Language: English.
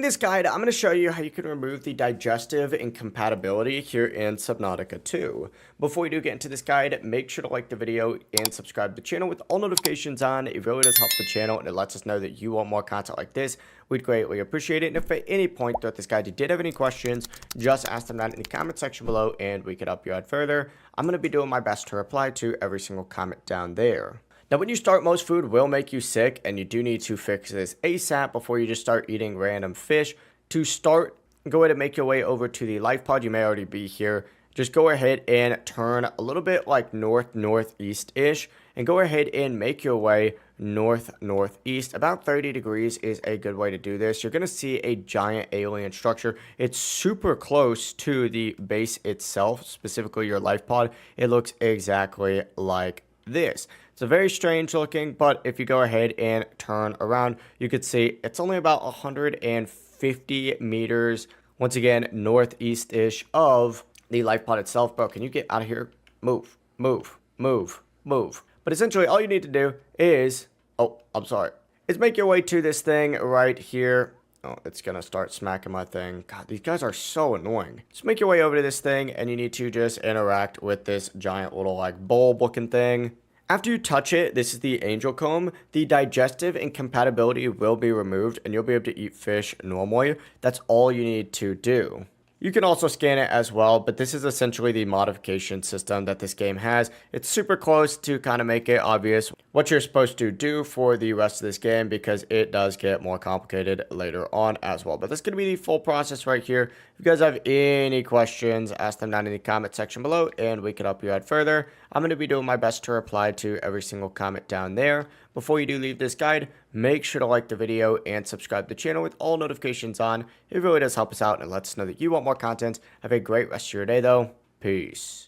this guide, I'm going to show you how you can remove the digestive incompatibility here in Subnautica 2. Before we do get into this guide, make sure to like the video and subscribe to the channel with all notifications on. It really does help the channel and it lets us know that you want more content like this. We'd greatly appreciate it. And if at any point throughout this guide you did have any questions, just ask them down in the comment section below and we could help you out further. I'm going to be doing my best to reply to every single comment down there. Now, when you start, most food will make you sick, and you do need to fix this ASAP before you just start eating random fish. To start, go ahead and make your way over to the life pod. You may already be here. Just go ahead and turn a little bit like northeast-ish, and go ahead and make your way northeast. About 30 degrees is a good way to do this. You're going to see a giant alien structure. It's super close to the base itself, specifically your life pod. It looks exactly like this. It's a very strange looking, but if you go ahead and turn around, you could see it's only about 150 meters, once again, northeast-ish of the life pod itself. Bro, can you get out of here? Move, move, move, move. But essentially, all you need to do is, is make your way to this thing right here. Oh, it's going to start smacking my thing. God, these guys are so annoying. Just make your way over to this thing, and you need to just interact with this giant little, like, bulb-looking thing. After you touch it, this is the angel comb, the digestive incompatibility will be removed, and you'll be able to eat fish normally. That's all you need to do. You can also scan it as well, but this is essentially the modification system that this game has. It's super close to kind of make it obvious what you're supposed to do for the rest of this game, because it does get more complicated later on as well. But that's going to be the full process right here. If you guys have any questions, ask them down in the comment section below and we can help you out further. I'm going to be doing my best to reply to every single comment down there. Before you do leave this guide, make sure to like the video and subscribe to the channel with all notifications on. It really does help us out and lets us know that you want more content. Have a great rest of your day though. Peace.